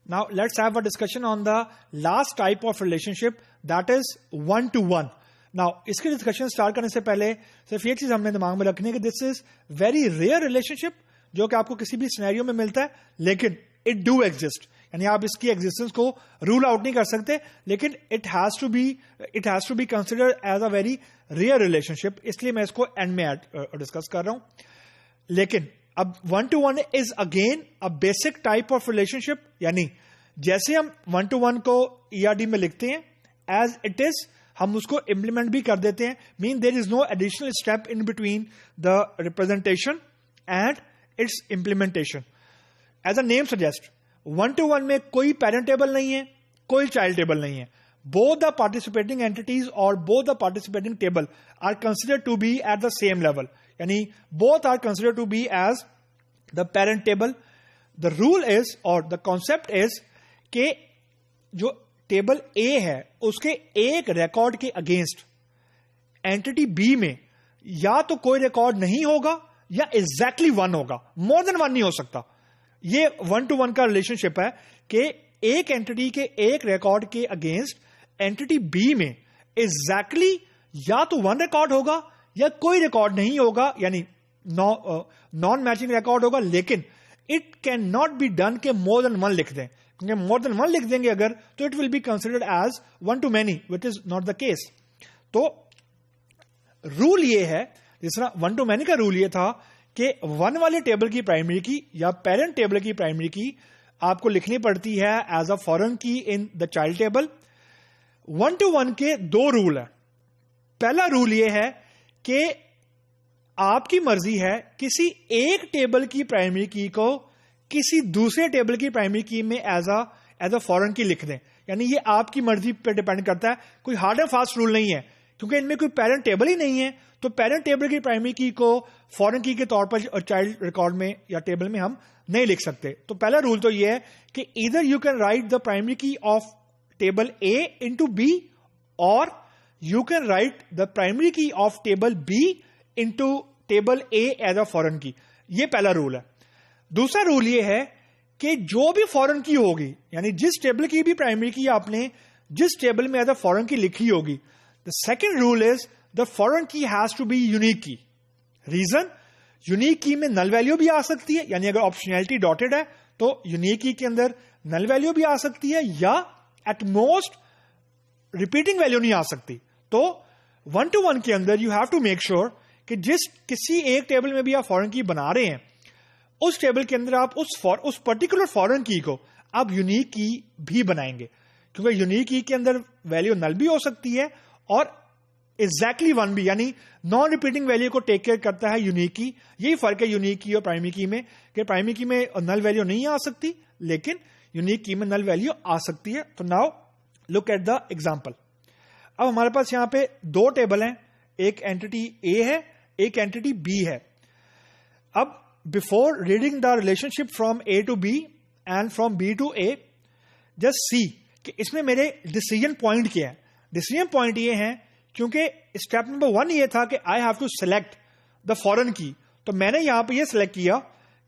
Now let's have a discussion on the last type of relationship, that is one to one. Now इसकी discussion start करने से पहले सिर्फ ये चीज हमने दिमाग में रखनी है कि this is very rare relationship, जो कि आपको किसी भी सिनेरियो में मिलता है, लेकिन इट डू एग्जिस्ट. यानी आप इसकी एग्जिस्टेंस को रूल आउट नहीं कर सकते, लेकिन it has to be considered as a very rare relationship. इसलिए मैं इसको एंड में डिस्कस कर रहा हूं. लेकिन अब one to one is again a basic type of relationship. यानी जैसे हम वन टू वन को ईआरडी में लिखते हैं एज इट इज, हम उसको इंप्लीमेंट भी कर देते हैं. Mean there is no additional step in between the representation and its implementation. As a name suggest, one to one में कोई पेरेंट टेबल नहीं है, कोई चाइल्ड टेबल नहीं है. बोथ द पार्टिसिपेटिंग एंटिटीज और both the participating table are considered to be at the same level. यानी both are considered to be as the parent table. The rule is और the concept is कि जो table A है उसके एक record के against entity B में या तो कोई रिकॉर्ड नहीं होगा या एग्जैक्टली वन होगा. मोर देन वन नहीं हो सकता. ये वन टू वन का रिलेशनशिप है कि एक एंटिटी के एक रिकॉर्ड के अगेंस्ट एंटिटी B में एग्जैक्टली या तो वन रिकॉर्ड होगा या कोई रिकॉर्ड नहीं होगा, यानी नॉन मैचिंग रिकॉर्ड होगा. लेकिन it can not be done के मोर देन वन लिख दें, क्योंकि मोर देन वन लिख देंगे अगर तो it will be considered as one to many, which is not the case. तो रूल ये है, जिस तरह वन टू मैनी का रूल ये था कि वन वाले टेबल की प्राइमरी की या पेरेंट टेबल की प्राइमरी की आपको लिखनी पड़ती है एज अ फॉरेन की in the child table. One to one के दो रूल है. पहला रूल ये है कि आपकी मर्जी है किसी एक टेबल की प्राइमरी की को किसी दूसरे टेबल की प्राइमरी की में एज अ फॉरेन की लिख दें. यानी ये आपकी मर्जी पर डिपेंड करता है, कोई हार्ड एंड फास्ट रूल नहीं है, क्योंकि इनमें कोई पेरेंट टेबल ही नहीं है. तो पेरेंट टेबल की प्राइमरी की को फॉरेन की के तौर पर चाइल्ड रिकॉर्ड में या टेबल में हम नहीं लिख सकते. तो पहला रूल तो ये है कि either you can write the primary key of table A into B और you can write the primary key of table B into table A as a foreign key. ये पहला रूल है. दूसरा रूल ये है कि जो भी फॉरेन की होगी, यानी जिस टेबल की भी प्राइमरी की आपने जिस टेबल में एज अ फॉरेन की लिखी होगी, the second rule is the foreign की हैज टू बी यूनिक की. रीजन, यूनिक की में नल वैल्यू भी आ सकती है, यानी अगर ऑप्शनैलिटी डॉटेड है तो यूनिक की के अंदर नल वैल्यू भी आ सकती है या एट मोस्ट रिपीटिंग वैल्यू नहीं आ सकती. तो वन टू वन के अंदर you have to make sure कि जिस किसी एक टेबल में भी आप फॉरेन की बना रहे हैं, उस टेबल के अंदर आप उस पर्टिकुलर फॉरेन की को आप यूनिक की भी बनाएंगे, क्योंकि यूनिक की के अंदर वैल्यू नल भी हो सकती है और एग्जैक्टली वन भी, यानी नॉन रिपीटिंग वैल्यू को टेक केयर करता है यूनिक की. यही फर्क है यूनिक की और प्राइमरी की में, कि प्राइमरी की में नल वैल्यू नहीं आ सकती, लेकिन यूनिक की में नल वैल्यू आ सकती है. तो now look at the example. अब हमारे पास यहां पे दो टेबल हैं, एक एंटिटी A है, एक एंटिटी B है. अब before reading the relationship from A to B and from B to A, just see कि इसमें मेरे डिसीजन पॉइंट क्या है. डिसीजन पॉइंट ये है क्योंकि स्टेप नंबर 1 ये था कि I have to select the foreign key. तो मैंने यहां पे ये सिलेक्ट किया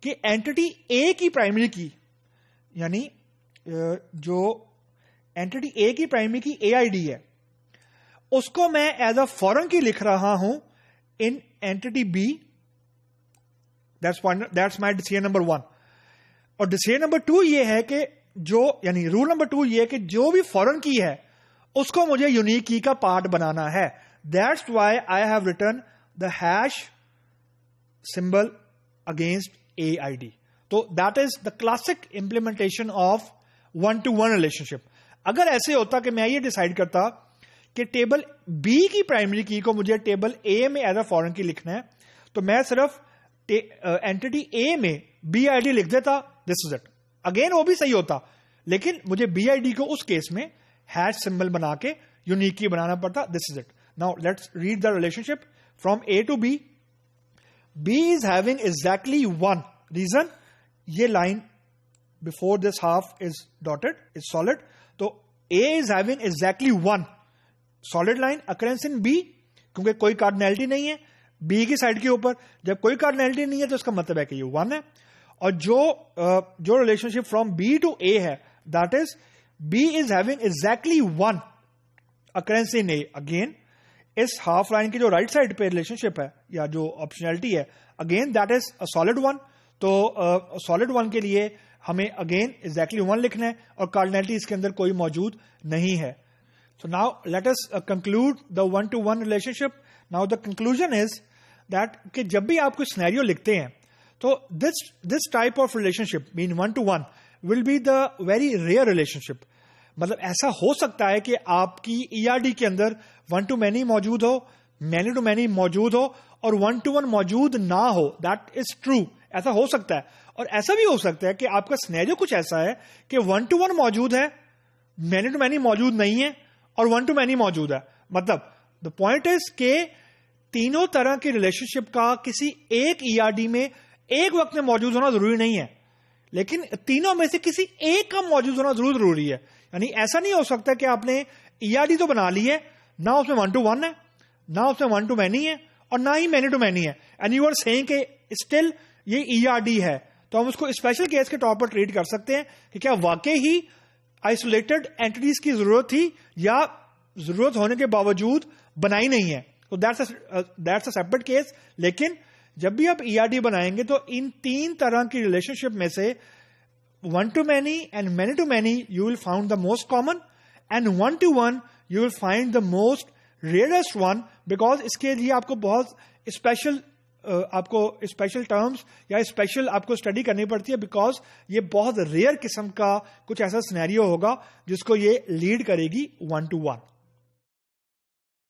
कि एंटिटी A की प्राइमरी की, यानी जो एंटिटी A की प्राइमरी की AID है, उसको मैं एज अ फॉरेन की लिख रहा हूं in entity B. That's my decision number 1. और डिसीजन नंबर 2 ये है कि यानी रूल नंबर 2 ये है कि जो भी फॉरेन की है उसको मुझे यूनिक की का पार्ट बनाना है. That's why I have written the hash symbol against AID. तो that is the classic implementation of one to one relationship. अगर ऐसे होता कि मैं ये डिसाइड करता कि टेबल B की प्राइमरी की को मुझे टेबल A में एज अ फॉरेन की लिखना है, तो मैं सिर्फ एंटिटी A में BID लिख देता, दिस इज इट. अगेन वो भी सही होता, लेकिन मुझे BID को उस केस में हैश सिंबल बना के यूनिक की बनाना पड़ता, this is it. Now let's read the relationship from A to B. B is having exactly one. Reason, ये line before this half is dotted, is solid. तो A is having exactly one solid line occurrence in B, क्योंकि कोई cardinality नहीं है B की side के ऊपर. जब कोई कार्डिनैलिटी नहीं है तो इसका मतलब है कि ये वन है. और जो relationship from B to A है, that is B is having exactly one occurrence in A. Again, इस हाफ लाइन की जो राइट साइड पे रिलेशनशिप है या जो ऑप्शनैलिटी है, again that is a solid one. तो सॉलिड वन के लिए हमें अगेन एग्जैक्टली वन लिखना है और कार्डिनैलिटी इसके अंदर कोई मौजूद नहीं है. So now let us conclude the one to one relationship. Now the conclusion is that कि जब भी आप कोई सिनेरियो लिखते हैं तो this type of relationship mean one to one will be the very rare relationship. मतलब ऐसा हो सकता है कि आपकी ईआरडी के अंदर वन टू मैनी मौजूद हो, मैनी टू मैनी मौजूद हो और वन टू वन मौजूद ना हो. That is true. ऐसा हो सकता है. और ऐसा भी हो सकता है कि आपका सिनेरियो कुछ ऐसा है कि वन टू वन मौजूद है, मैनी टू मैनी मौजूद नहीं है और वन टू मैनी मौजूद है. मतलब द पॉइंट इज के तीनों तरह की रिलेशनशिप का किसी एक ईआरडी में एक वक्त में मौजूद होना जरूरी नहीं है, लेकिन तीनों में से किसी एक का मौजूद होना जरूर जरूरी है. यानी ऐसा नहीं हो सकता कि आपने ईआरडी तो बना ली है, ना उसमें वन टू वन है, ना उसमें वन टू मैनी है और ना ही मैनी टू मैनी है, एंड यू आर सेइंग कि स्टिल ये ईआरडी है. तो हम उसको स्पेशल केस के तौर पर ट्रीट कर सकते हैं कि क्या वाकई ही आइसोलेटेड एंटिटीज की जरूरत थी या जरूरत होने के बावजूद बनाई नहीं है. तो दैट्स अ सेपरेट केस. लेकिन जब भी आप ईआरडी बनाएंगे तो इन तीन तरह की रिलेशनशिप में से one to many and many to many you will find the most common, and one to one you will find the most rarest one, because इसके लिए आपको बहुत स्पेशल टर्म्स या स्पेशल आपको स्टडी करनी पड़ती है, बिकॉज ये बहुत रेयर किस्म का कुछ ऐसा सिनेरियो होगा जिसको ये लीड करेगी वन टू वन.